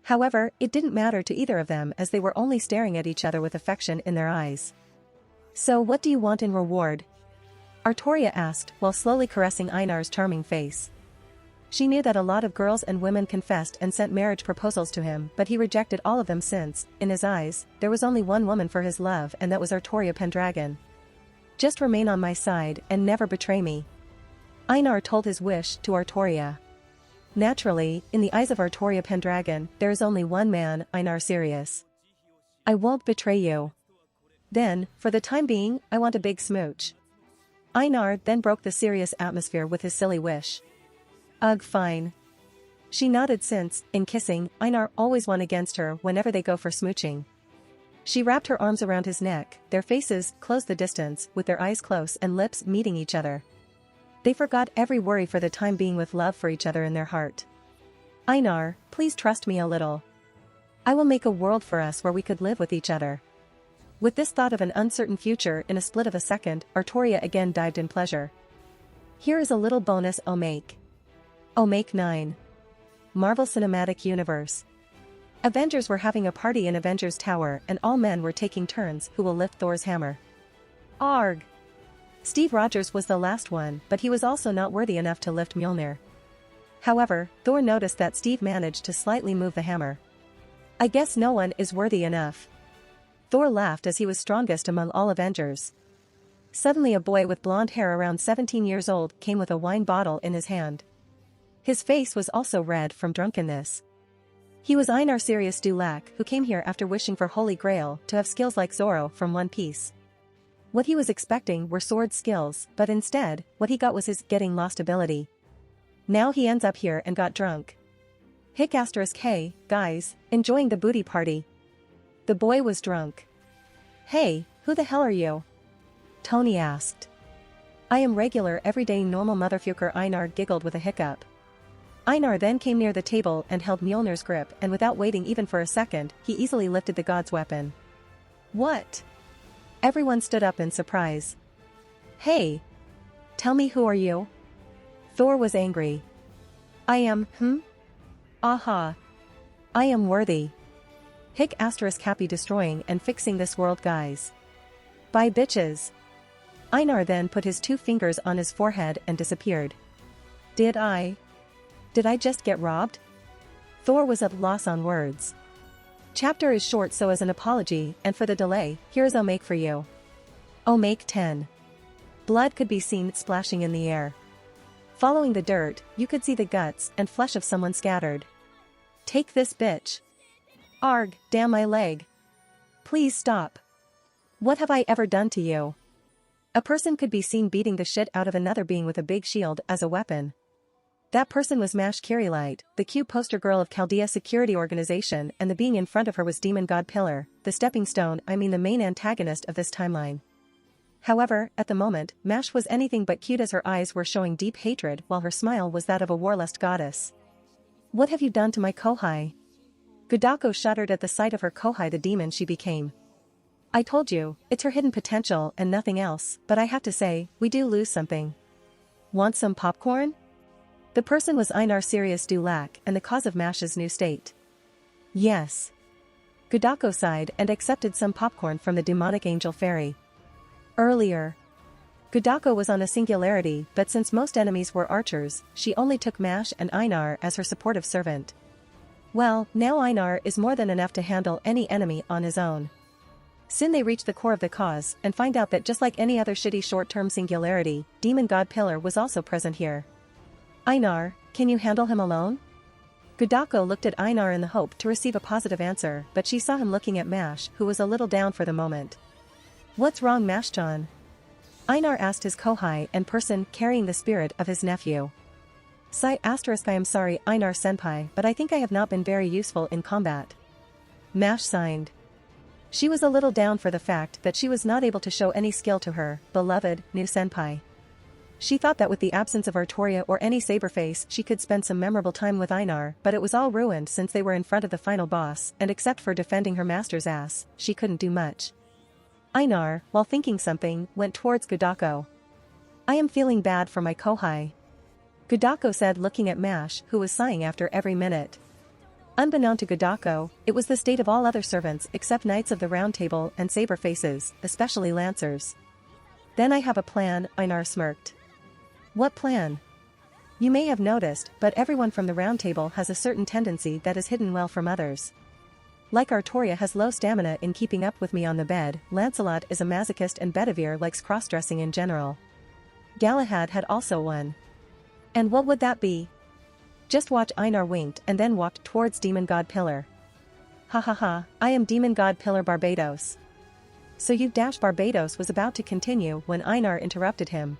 However, it didn't matter to either of them as they were only staring at each other with affection in their eyes. So what do you want in reward? Artoria asked while slowly caressing Einar's charming face. She knew that a lot of girls and women confessed and sent marriage proposals to him, but he rejected all of them since, in his eyes, there was only one woman for his love, and that was Artoria Pendragon. Just remain on my side and never betray me. Einar told his wish to Artoria. Naturally, in the eyes of Artoria Pendragon, there is only one man, Einar Sirius. I won't betray you. Then, for the time being, I want a big smooch. Einar then broke the serious atmosphere with his silly wish. Ugh, fine. She nodded since, in kissing, Einar always won against her whenever they go for smooching. She wrapped her arms around his neck, their faces closed the distance, with their eyes close and lips meeting each other. They forgot every worry for the time being with love for each other in their heart. Einar, please trust me a little. I will make a world for us where we could live with each other. With this thought of an uncertain future in a split of a second, Artoria again dived in pleasure. Here is a little bonus Omake. Omake 9. Marvel Cinematic Universe. Avengers were having a party in Avengers Tower and all men were taking turns who will lift Thor's hammer. Arg! Steve Rogers was the last one, but he was also not worthy enough to lift Mjolnir. However, Thor noticed that Steve managed to slightly move the hammer. I guess no one is worthy enough. Thor laughed as he was strongest among all Avengers. Suddenly a boy with blonde hair around 17 years old came with a wine bottle in his hand. His face was also red from drunkenness. He was Einar Sirius Dulac, who came here after wishing for Holy Grail to have skills like Zoro from One Piece. What he was expecting were sword skills, but instead, what he got was his getting lost ability. Now he ends up here and got drunk. Hic asterisk hey, guys, enjoying the booty party. The boy was drunk. Hey, who the hell are you? Tony asked. I am regular everyday normal motherfucker. Einar giggled with a hiccup. Einar then came near the table and held Mjolnir's grip, and without waiting even for a second, he easily lifted the god's weapon. What? Everyone stood up in surprise. Hey! Tell me, who are you? Thor was angry. I am, Aha! I am worthy. Hic asterisk happy destroying and fixing this world, guys. Bye bitches. Einar then put his 2 fingers on his forehead and disappeared. Did I just get robbed? Thor was at loss on words. Chapter is short, so as an apology, and for the delay, here is Omake for you. Omake 10. Blood could be seen splashing in the air. Following the dirt, you could see the guts and flesh of someone scattered. Take this, bitch. Arg, damn my leg. Please stop. What have I ever done to you? A person could be seen beating the shit out of another being with a big shield as a weapon. That person was Mash Kirilight, the cute poster girl of Chaldea Security Organization, and the being in front of her was Demon God Pillar, the stepping stone, the main antagonist of this timeline. However, at the moment, Mash was anything but cute as her eyes were showing deep hatred while her smile was that of a warlust goddess. What have you done to my Kohai? Gudako shuddered at the sight of her Kohai, the demon she became. I told you, it's her hidden potential and nothing else, but I have to say, we do lose something. Want some popcorn? The person was Einar Sirius Dulac and the cause of Mash's new state. Yes. Gudako sighed and accepted some popcorn from the demonic angel fairy. Earlier, Gudako was on a singularity, but since most enemies were archers, she only took Mash and Einar as her supportive servant. Well, now Einar is more than enough to handle any enemy on his own. Soon they reach the core of the cause and find out that just like any other shitty short-term singularity, Demon God Pillar was also present here. Einar, can you handle him alone? Gudako looked at Einar in the hope to receive a positive answer, but she saw him looking at Mash, who was a little down for the moment. What's wrong, Mash-chan? Einar asked his Kohai and person carrying the spirit of his nephew. I am sorry, Einar-senpai, but I think I have not been very useful in combat. Mash signed. She was a little down for the fact that she was not able to show any skill to her beloved new senpai. She thought that with the absence of Artoria or any Saberface she could spend some memorable time with Einar, but it was all ruined since they were in front of the final boss, and except for defending her master's ass, she couldn't do much. Einar, while thinking something, went towards Gudako. I am feeling bad for my Kohai. Gudako said, looking at Mash, who was sighing after every minute. Unbeknown to Gudako, it was the state of all other servants except Knights of the Round Table and Saberfaces, especially Lancers. Then I have a plan, Einar smirked. What plan? You may have noticed, but everyone from the round table has a certain tendency that is hidden well from others. Like Artoria has low stamina in keeping up with me on the bed, Lancelot is a masochist and Bedivere likes cross-dressing in general. Galahad had also one. And what would that be? Just watch. Einar winked and then walked towards Demon God Pillar. Ha ha ha, I am Demon God Pillar Barbados. So you dash. Barbados was about to continue when Einar interrupted him.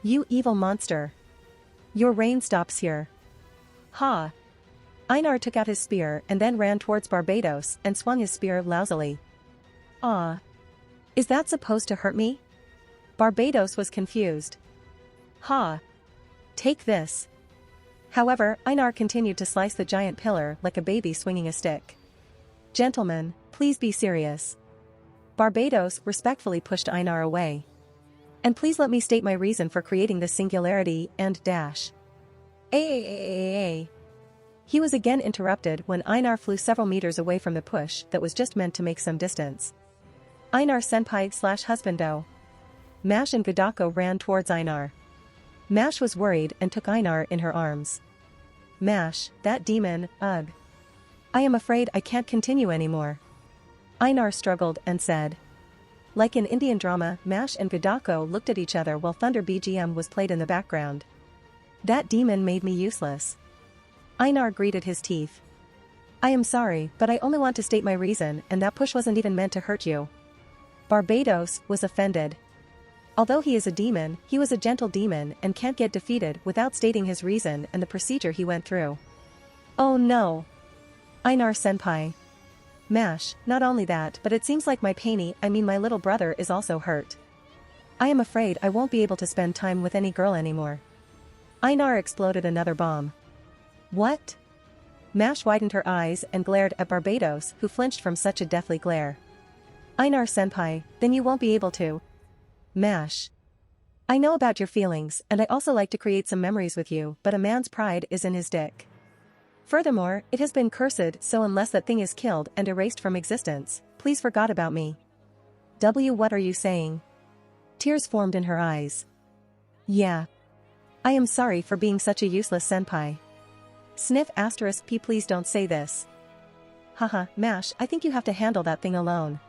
You evil monster. Your reign stops here. Ha. Einar took out his spear and then ran towards Barbados and swung his spear lousily. Ah. Is that supposed to hurt me? Barbados was confused. Ha. Take this. However, Einar continued to slice the giant pillar like a baby swinging a stick. Gentlemen, please be serious. Barbados respectfully pushed Einar away. And please let me state my reason for creating this singularity and dash. He was again interrupted when Einar flew several meters away from the push that was just meant to make some distance. Einar senpai/husbando. Mash and Gadako ran towards Einar. Mash was worried and took Einar in her arms. Mash, that demon, ugh. I am afraid I can't continue anymore. Einar struggled and said. Like in Indian drama, Mash and Gadako looked at each other while Thunder BGM was played in the background. That demon made me useless. Einar gritted his teeth. I am sorry, but I only want to state my reason, and that push wasn't even meant to hurt you. Barbados was offended. Although he is a demon, he was a gentle demon and can't get defeated without stating his reason and the procedure he went through. Oh no. Einar senpai. Mash, not only that, but it seems like my little brother is also hurt. I am afraid I won't be able to spend time with any girl anymore. Einar exploded another bomb. What? Mash widened her eyes and glared at Barbados, who flinched from such a deathly glare. Einar senpai, then you won't be able to. Mash. I know about your feelings, and I also like to create some memories with you, but a man's pride is in his dick. Furthermore, it has been cursed, so unless that thing is killed and erased from existence, please forgot about me. What are you saying? Tears formed in her eyes. Yeah. I am sorry for being such a useless senpai. Sniff *p please don't say this. Haha, Mash, I think you have to handle that thing alone.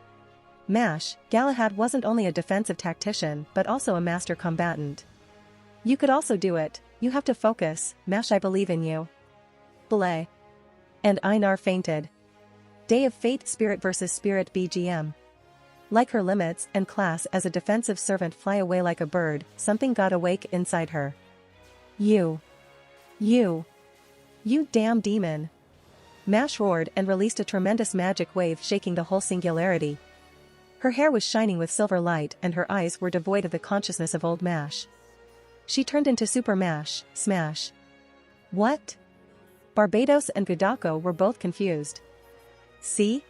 Mash, Galahad wasn't only a defensive tactician but also a master combatant. You could also do it, you have to focus, Mash, I believe in you. Belay. And Einar fainted. Day of Fate Spirit vs Spirit BGM. Like her limits and class as a defensive servant fly away like a bird, something got awake inside her. You damn demon. Mash roared and released a tremendous magic wave shaking the whole singularity. Her hair was shining with silver light and her eyes were devoid of the consciousness of old Mash. She turned into Super Mash, Smash. What? Barbados and Gadako were both confused. See?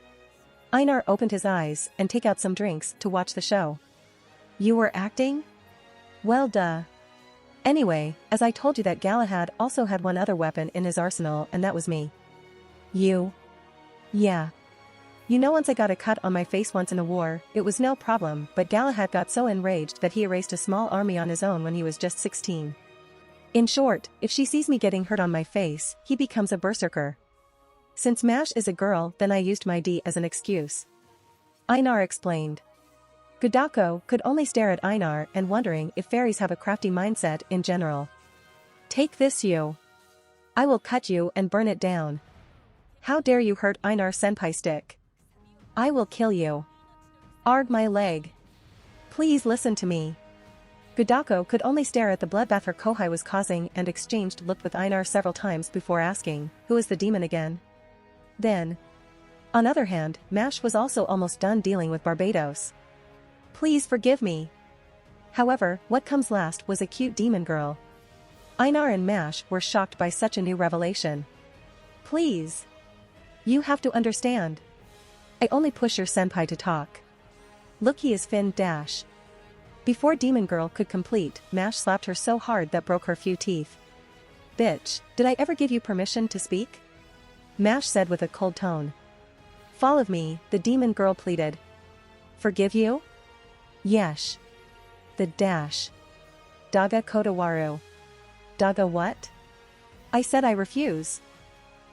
Einar opened his eyes and take out some drinks to watch the show. You were acting? Well duh. Anyway, as I told you that Galahad also had one other weapon in his arsenal and that was me. You? Yeah. You know, once I got a cut on my face once in a war, it was no problem, but Galahad got so enraged that he erased a small army on his own when he was just 16. In short, if she sees me getting hurt on my face, he becomes a berserker. Since Mash is a girl, then I used my D as an excuse. Einar explained. Gadako could only stare at Einar and wondering if fairies have a crafty mindset in general. Take this, you. I will cut you and burn it down. How dare you hurt Einar senpai stick? I will kill you. Arg my leg. Please listen to me. Gadako could only stare at the bloodbath her kohai was causing and exchanged look with Einar several times before asking, who is the demon again? Then. On other hand, Mash was also almost done dealing with Barbados. Please forgive me. However, what comes last was a cute demon girl. Einar and Mash were shocked by such a new revelation. Please. You have to understand. I only push your senpai to talk. Look, he is Finn dash. Before demon girl could complete, Mash slapped her so hard that broke her few teeth. Bitch, did I ever give you permission to speak? Mash said with a cold tone. Fall of me, the demon girl pleaded. Forgive you? Yesh. The dash. Daga Kotawaru. Daga what? I said I refuse.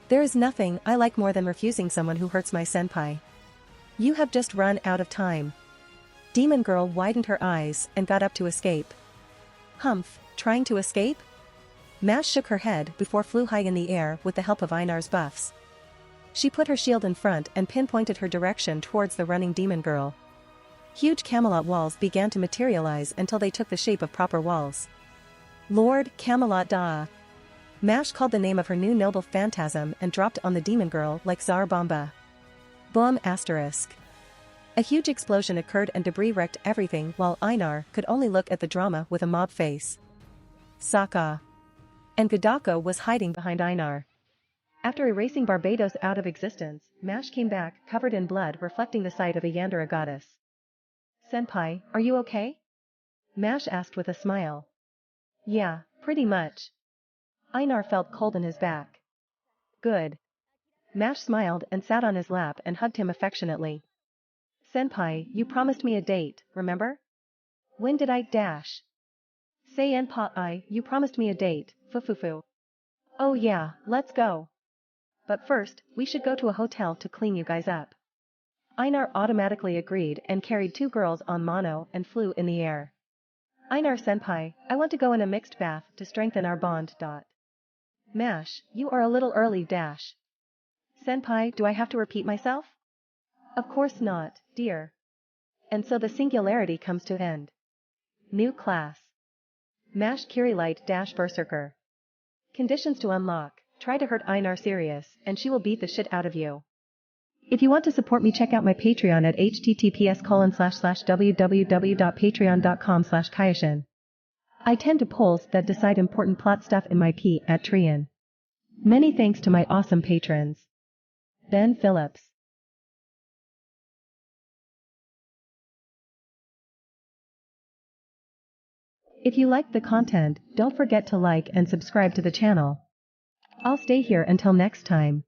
There is nothing I like more than refusing someone who hurts my senpai. You have just run out of time. Demon girl widened her eyes and got up to escape. Humph, trying to escape? Mash shook her head before flew high in the air with the help of Einar's buffs. She put her shield in front and pinpointed her direction towards the running demon girl. Huge Camelot walls began to materialize until they took the shape of proper walls. Lord Camelot Da! Mash called the name of her new noble phantasm and dropped on the demon girl like Tsar Bomba. Boom asterisk. A huge explosion occurred and debris wrecked everything while Einar could only look at the drama with a mob face. Sokka. And Gadako was hiding behind Einar. After erasing Barbados out of existence, Mash came back covered in blood reflecting the sight of a Yandere goddess. Senpai, are you okay? Mash asked with a smile. Yeah, pretty much. Einar felt cold in his back. Good. Mash smiled and sat on his lap and hugged him affectionately. Senpai, you promised me a date, remember? When did I dash? Say Senpai, you promised me a date, fufufu. Oh yeah, let's go. But first, we should go to a hotel to clean you guys up. Einar automatically agreed and carried two girls on mono and flew in the air. Einar senpai, I want to go in a mixed bath to strengthen our bond. Mash, you are a little early dash. Senpai, do I have to repeat myself? Of course not, dear. And so the singularity comes to end. New class. Mash Kirilight dash Berserker. Conditions to unlock, try to hurt Einar serious, and she will beat the shit out of you. If you want to support me, check out my Patreon at https://www.patreon.com/Kayashin. I tend to polls that decide important plot stuff in my P at Trian. Many thanks to my awesome patrons. Ben Phillips. If you liked the content, don't forget to like and subscribe to the channel. I'll stay here until next time.